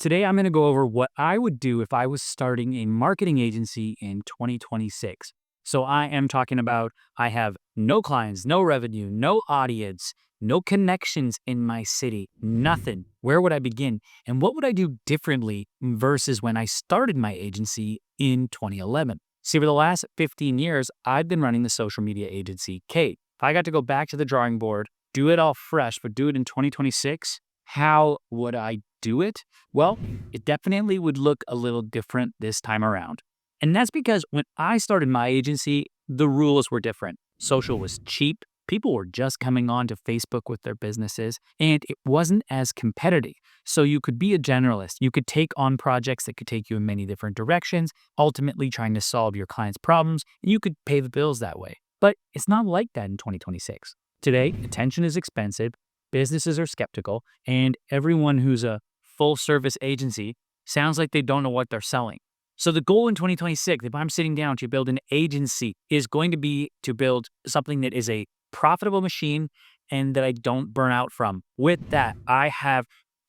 Today, I'm going to go over what I would do if I was starting a marketing agency in 2026. So, I am talking about I have no clients, no revenue, no audience, no connections in my city, nothing. Where would I begin? And what would I do differently versus when I started my agency in 2011? See, for the last 15 years, I've been running the social media agency, Kate. If I got to go back to the drawing board, do it all fresh, but do it in 2026, how would I do it? Well, it definitely would look a little different this time around. And that's because when I started my agency, the rules were different. Social was cheap. People were just coming on to Facebook with their businesses, and it wasn't as competitive. So you could be a generalist. You could take on projects that could take you in many different directions, ultimately trying to solve your clients' problems, and you could pay the bills that way. But it's not like that in 2026. Today, attention is expensive, businesses are skeptical, and everyone who's a full service agency sounds like they don't know what they're selling. So the goal in 2026, if I'm sitting down to build an agency, is going to be to build something that is a profitable machine and that I don't burn out from. With that, I have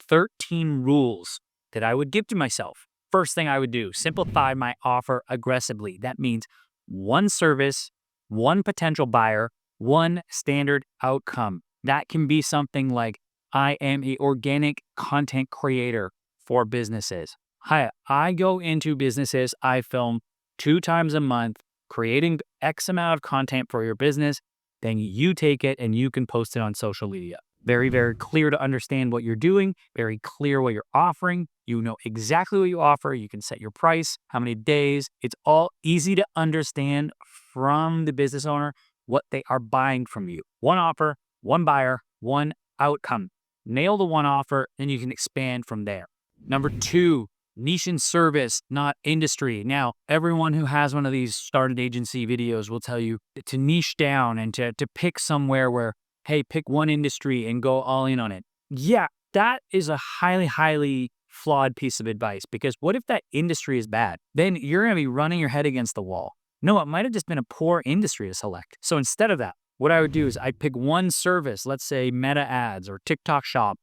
13 rules that I would give to myself. First thing I would do, simplify my offer aggressively. That means one service, one potential buyer, one standard outcome. That can be something like, I am an organic content creator for businesses. Hi, I go into businesses, I film 2 times a month, creating X amount of content for your business. Then you take it and you can post it on social media. Very, very clear to understand what you're doing, very clear what you're offering. You know exactly what you offer. You can set your price, how many days. It's all easy to understand from the business owner what they are buying from you. One offer, one buyer, one outcome. Nail the one offer, and you can expand from there. Number 2, niche and service, not industry. Now, everyone who has one of these started agency videos will tell you to niche down and to pick somewhere where, hey, pick one industry and go all in on it. Yeah, that is a highly, highly flawed piece of advice, because what if that industry is bad? Then you're going to be running your head against the wall. No, it might have just been a poor industry to select. So instead of that, what I would do is I'd pick one service, let's say Meta Ads or TikTok Shop,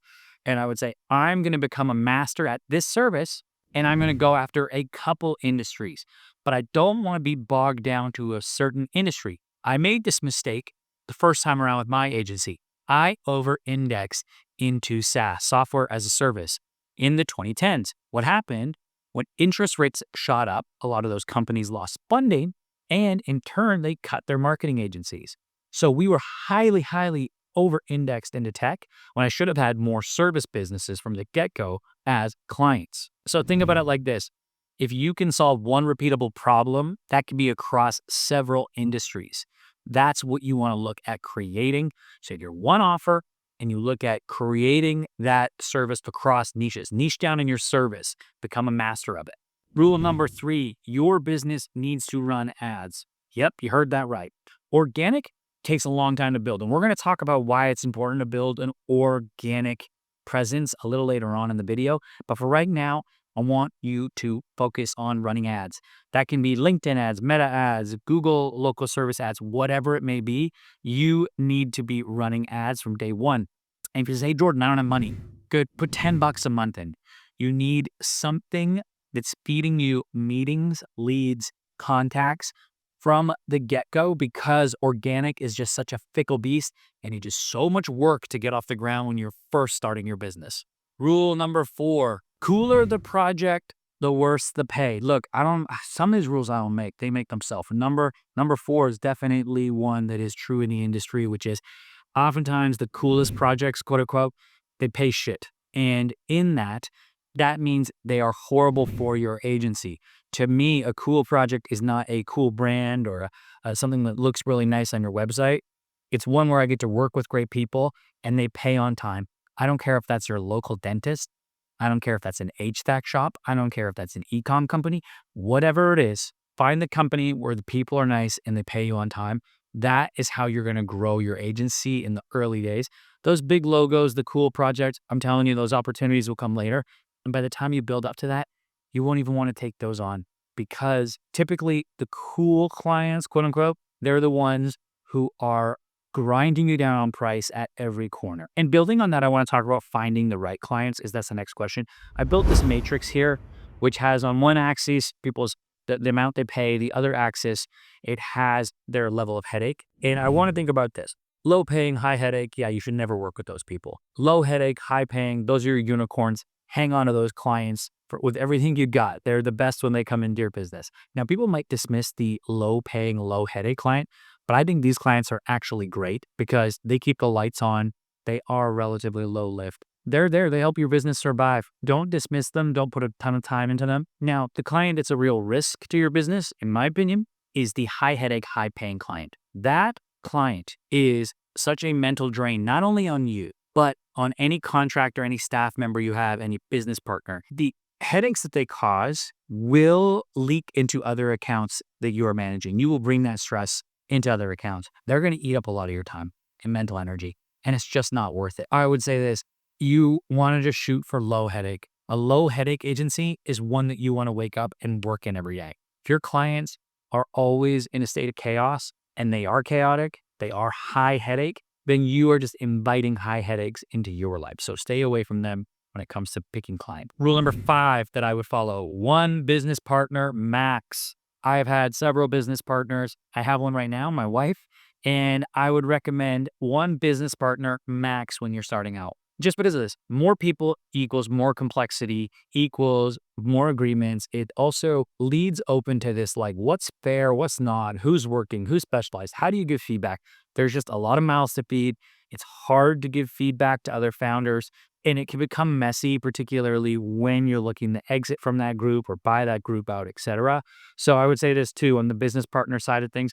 and I would say, I'm going to become a master at this service, and I'm going to go after a couple industries. But I don't want to be bogged down to a certain industry. I made this mistake the first time around with my agency. I over-indexed into SaaS, software as a service, in the 2010s. What happened? When interest rates shot up, a lot of those companies lost funding, and in turn, they cut their marketing agencies. So we were highly, highly over-indexed into tech when I should have had more service businesses from the get-go as clients. So think about it like this. If you can solve one repeatable problem, that can be across several industries. That's what you want to look at creating. So you're one offer and you look at creating that service across niches. Niche down in your service. Become a master of it. Rule number 3, your business needs to run ads. Yep, you heard that right. Organic takes a long time to build. And we're going to talk about why it's important to build an organic presence a little later on in the video. But for right now, I want you to focus on running ads. That can be LinkedIn ads, Meta ads, Google local service ads, whatever it may be. You need to be running ads from day one. And if you say, hey, Jordan, I don't have money, good, put $10 a month in. You need something that's feeding you meetings, leads, contacts from the get-go, because organic is just such a fickle beast and it is so much work to get off the ground when you're first starting your business. Rule number 4, cooler the project, the worse the pay. Look, some of these rules I don't make, they make themselves. Number 4 is definitely one that is true in the industry, which is oftentimes the coolest projects, quote unquote, they pay shit. And in that means they are horrible for your agency. To me, a cool project is not a cool brand or something that looks really nice on your website. It's one where I get to work with great people and they pay on time. I don't care if that's your local dentist. I don't care if that's an HVAC shop. I don't care if that's an e-com company. Whatever it is, find the company where the people are nice and they pay you on time. That is how you're going to grow your agency in the early days. Those big logos, the cool projects, I'm telling you, those opportunities will come later. And by the time you build up to that, you won't even want to take those on, because typically the cool clients, quote unquote, they're the ones who are grinding you down on price at every corner. And building on that, I want to talk about finding the right clients, is that's the next question. I built this matrix here, which has on one axis people's the amount they pay, the other axis, it has their level of headache. And I want to think about this. Low paying, high headache, yeah, you should never work with those people. Low headache, high paying, those are your unicorns. Hang on to those clients with everything you got. They're the best when they come into your business. Now, people might dismiss the low paying, low headache client, but I think these clients are actually great because they keep the lights on. They are relatively low lift. They're there. They help your business survive. Don't dismiss them. Don't put a ton of time into them. Now, the client that's a real risk to your business, in my opinion, is the high headache, high paying client. That client is such a mental drain, not only on you, but on any contractor, any staff member you have, any business partner. The headaches that they cause will leak into other accounts that you are managing. You will bring that stress into other accounts. They're going to eat up a lot of your time and mental energy, and it's just not worth it. I would say this. You want to just shoot for low headache. A low headache agency is one that you want to wake up and work in every day. If your clients are always in a state of chaos and they are chaotic, they are high headache, then you are just inviting high headaches into your life. So stay away from them when it comes to picking clients. Rule number 5 that I would follow: one business partner max. I have had several business partners. I have one right now, my wife, and I would recommend one business partner max when you're starting out. Just because of this, more people equals more complexity, equals more agreements. It also leads open to this, like, what's fair, what's not, who's working, who's specialized, how do you give feedback? There's just a lot of mouths to feed. It's hard to give feedback to other founders, and it can become messy, particularly when you're looking to exit from that group or buy that group out, etc. So I would say this too, on the business partner side of things,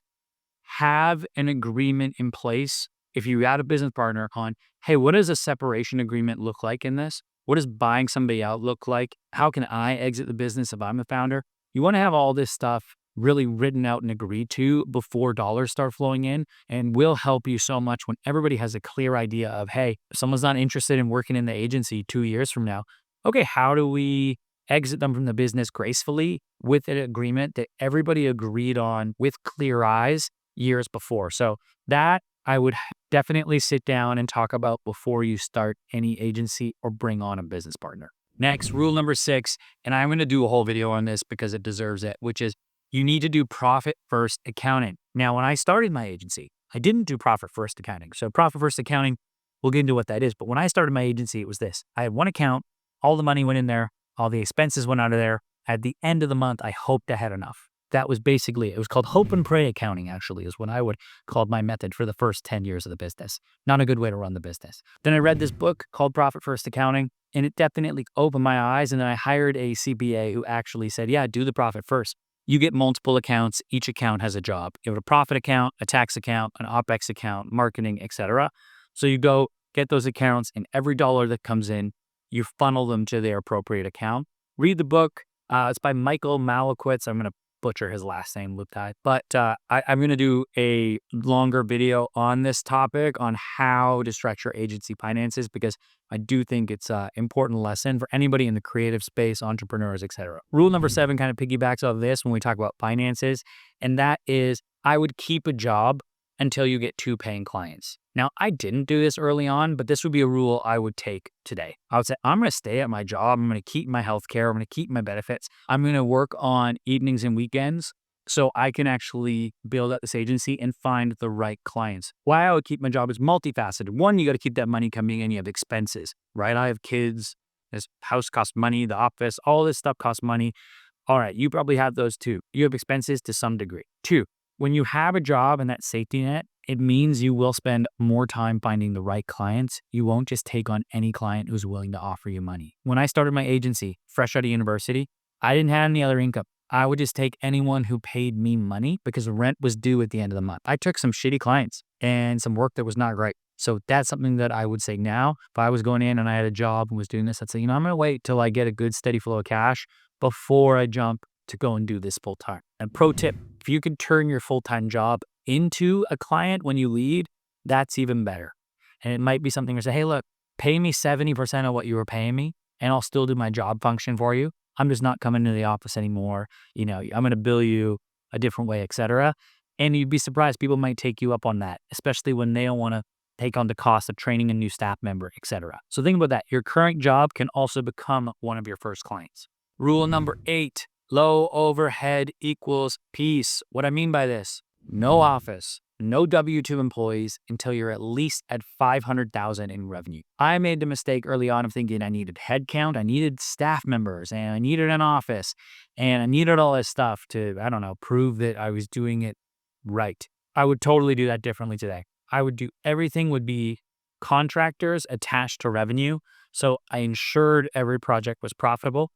have an agreement in place. If you add a business partner on, hey, what does a separation agreement look like in this? What does buying somebody out look like? How can I exit the business if I'm the founder? You want to have all this stuff really written out and agreed to before dollars start flowing in, and will help you so much when everybody has a clear idea of, hey, if someone's not interested in working in the agency 2 years from now, okay, how do we exit them from the business gracefully with an agreement that everybody agreed on with clear eyes years before? So that I would definitely sit down and talk about before you start any agency or bring on a business partner. Next, rule number 6, and I'm going to do a whole video on this because it deserves it, which is you need to do profit first accounting. Now, when I started my agency, I didn't do profit first accounting. So profit first accounting, we'll get into what that is. But when I started my agency, it was this. I had one account, all the money went in there, all the expenses went out of there. At the end of the month, I hoped I had enough. That was basically it. It was called hope and pray accounting, actually, is what I would call my method for the first 10 years of the business. Not a good way to run the business. Then I read this book called Profit First Accounting, and it definitely opened my eyes. And then I hired a CPA who actually said, yeah, do the profit first. You get multiple accounts. Each account has a job. You have a profit account, a tax account, an OpEx account, marketing, etc. So you go get those accounts, and every dollar that comes in, you funnel them to their appropriate account. Read the book. It's by Michael Malachowicz. I'm going to butcher his last name, Luptai. But I'm going to do a longer video on this topic on how to structure agency finances, because I do think it's an important lesson for anybody in the creative space, entrepreneurs, etc. Rule number 7 kind of piggybacks off this when we talk about finances, and that is I would keep a job until you get 2 paying clients. Now, I didn't do this early on, but this would be a rule I would take today. I would say, I'm going to stay at my job. I'm going to keep my healthcare. I'm going to keep my benefits. I'm going to work on evenings and weekends so I can actually build out this agency and find the right clients. Why I would keep my job is multifaceted. One, you got to keep that money coming in. You have expenses, right? I have kids. This house costs money. The office, all this stuff costs money. All right, you probably have those too. You have expenses to some degree. 2, when you have a job and that safety net, it means you will spend more time finding the right clients. You won't just take on any client who's willing to offer you money. When I started my agency, fresh out of university, I didn't have any other income. I would just take anyone who paid me money because rent was due at the end of the month. I took some shitty clients and some work that was not great. So that's something that I would say now. If I was going in and I had a job and was doing this, I'd say, I'm going to wait till I get a good steady flow of cash before I jump to go and do this full time. And pro tip, if you can turn your full-time job into a client when you lead, that's even better. And it might be something where say, hey, look, pay me 70% of what you were paying me and I'll still do my job function for you. I'm just not coming to the office anymore. I'm going to bill you a different way, etc. And you'd be surprised, people might take you up on that, especially when they don't want to take on the cost of training a new staff member, etc. So think about that. Your current job can also become one of your first clients. Rule number 8, low overhead equals peace. What I mean by this, no office, no W-2 employees until you're at least at 500,000 in revenue. I made the mistake early on of thinking I needed headcount, I needed staff members, and I needed an office, and I needed all this stuff to, I don't know, prove that I was doing it right. I would totally do that differently today. I would do everything would be contractors attached to revenue. So I ensured every project was profitable.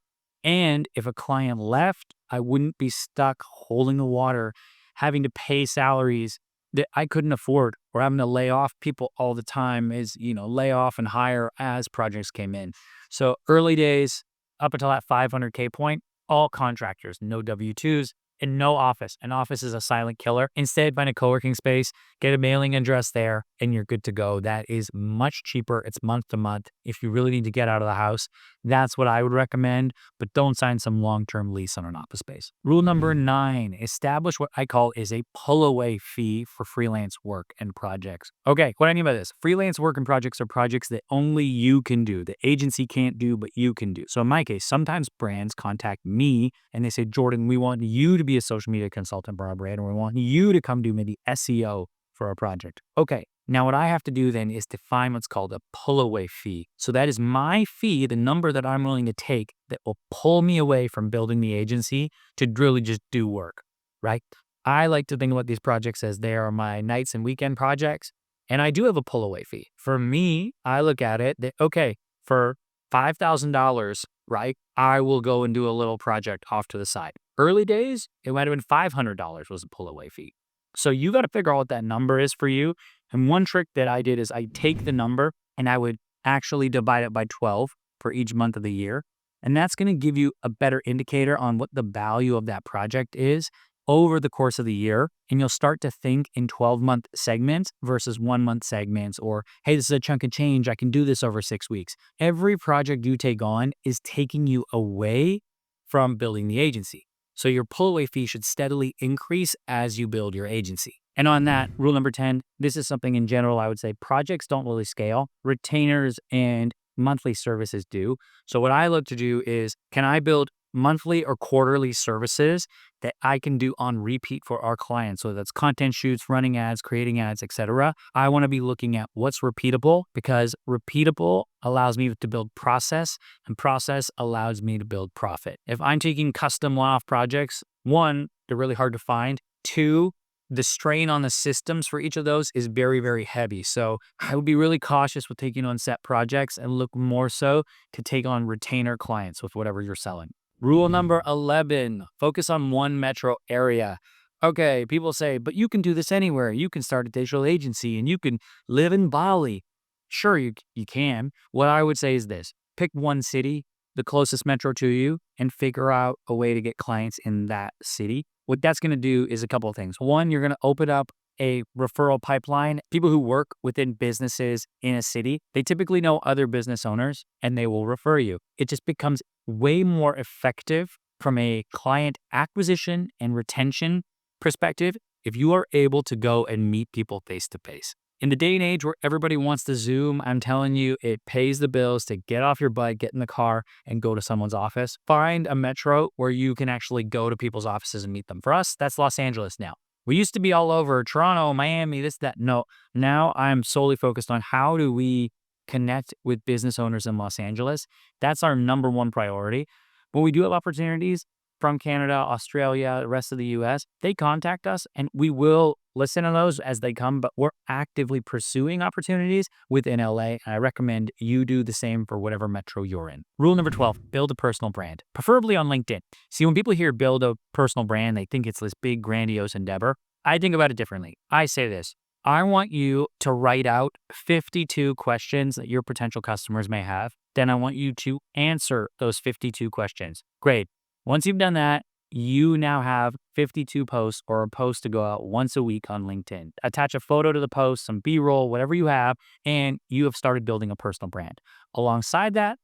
And if a client left, I wouldn't be stuck holding the water, having to pay salaries that I couldn't afford, or having to lay off people all the time lay off and hire as projects came in. So early days, up until that 500K point, all contractors, no W-2s, and no office. An office is a silent killer. Instead, find a co-working space, get a mailing address there, and you're good to go. That is much cheaper. It's month to month. If you really need to get out of the house, that's what I would recommend, but don't sign some long-term lease on an office space. Rule number 9, establish what I call is a pull-away fee for freelance work and projects. Okay, what I mean by this, freelance work and projects are projects that only you can do. The agency can't do, but you can do. So in my case, sometimes brands contact me and they say, Jordan, we want you to be a social media consultant for our brand, and we want you to come do maybe SEO for our project. Okay, now what I have to do then is define what's called a pull-away fee. So that is my fee, the number that I'm willing to take that will pull me away from building the agency to really just do work, right? I like to think about these projects as they are my nights and weekend projects, and I do have a pull-away fee. For me, I look at it that, okay, for $5,000, right, I will go and do a little project off to the side. Early days, it might have been $500 was a pull-away fee. So you got to figure out what that number is for you. And one trick that I did is I take the number and I would actually divide it by 12 for each month of the year. And that's going to give you a better indicator on what the value of that project is over the course of the year. And you'll start to think in 12-month segments versus 1-month segments, or, hey, this is a chunk of change. I can do this over 6 weeks. Every project you take on is taking you away from building the agency. So your pull-away fee should steadily increase as you build your agency. And on that, rule number 10, this is something in general I would say projects don't really scale. Retainers and monthly services do. So what I look to do is, can I build monthly or quarterly services that I can do on repeat for our clients? So that's content shoots, running ads, creating ads, etc. I want to be looking at what's repeatable, because repeatable allows me to build process, and process allows me to build profit. If I'm taking custom one-off projects, 1, they're really hard to find. 2, the strain on the systems for each of those is very, very heavy. So I would be really cautious with taking on set projects and look more so to take on retainer clients with whatever you're selling. Rule number 11, focus on one metro area. Okay, people say, but you can do this anywhere. You can start a digital agency and you can live in Bali. Sure, you can. What I would say is this, pick one city, the closest metro to you, and figure out a way to get clients in that city. What that's going to do is a couple of things. 1, you're going to open up a referral pipeline. People who work within businesses in a city, they typically know other business owners and they will refer you. It just becomes way more effective from a client acquisition and retention perspective if you are able to go and meet people face to face. In the day and age where everybody wants to Zoom, I'm telling you, it pays the bills to get off your butt, get in the car, and go to someone's office. Find a metro where you can actually go to people's offices and meet them. For us, that's Los Angeles now. We used to be all over Toronto, Miami, this, that. No, now I'm solely focused on how do we connect with business owners in Los Angeles. That's our number 1 priority. When we do have opportunities from Canada, Australia, the rest of the US, they contact us and we will listen to those as they come, but we're actively pursuing opportunities within LA. And I recommend you do the same for whatever metro you're in. Rule number 12, build a personal brand, preferably on LinkedIn. See, when people hear build a personal brand, they think it's this big, grandiose endeavor. I think about it differently. I say this, I want you to write out 52 questions that your potential customers may have. Then I want you to answer those 52 questions. Great. Once you've done that, you now have 52 posts or a post to go out once a week on LinkedIn. Attach a photo to the post, some B-roll, whatever you have, and you have started building a personal brand. Alongside that,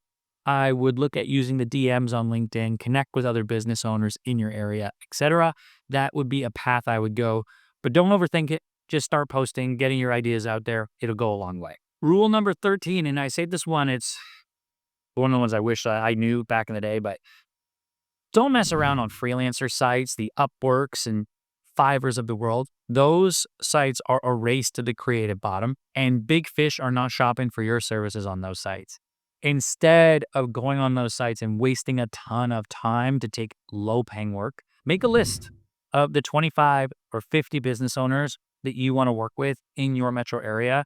I would look at using the DMs on LinkedIn, connect with other business owners in your area, etc. That would be a path I would go. But don't overthink it. Just start posting, getting your ideas out there. It'll go a long way. Rule number 13, and I say this one, it's one of the ones I wish I knew back in the day, but don't mess around on freelancer sites, the Upworks and Fivers of the world. Those sites are a race to the creative bottom, and big fish are not shopping for your services on those sites. Instead of going on those sites and wasting a ton of time to take low-paying work, make a list of the 25 or 50 business owners that you want to work with in your metro area.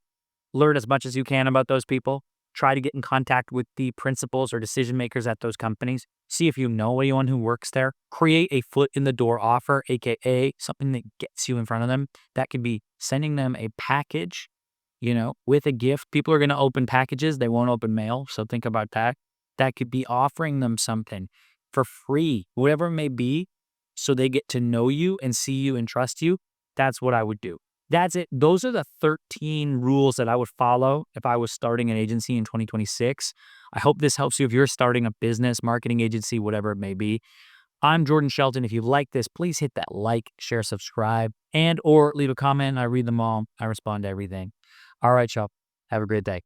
Learn as much as you can about those people. Try to get in contact with the principals or decision makers at those companies. See if you know anyone who works there. Create a foot in the door offer, AKA something that gets you in front of them. That could be sending them a package, with a gift. People are going to open packages. They won't open mail. So think about that. That could be offering them something for free, whatever it may be, so they get to know you and see you and trust you. That's what I would do. That's it. Those are the 13 rules that I would follow if I was starting an agency in 2026. I hope this helps you if you're starting a business, marketing agency, whatever it may be. I'm Jordan Scheltgen. If you like this, please hit that like, share, subscribe, and or leave a comment. I read them all. I respond to everything. All right, y'all. Have a great day.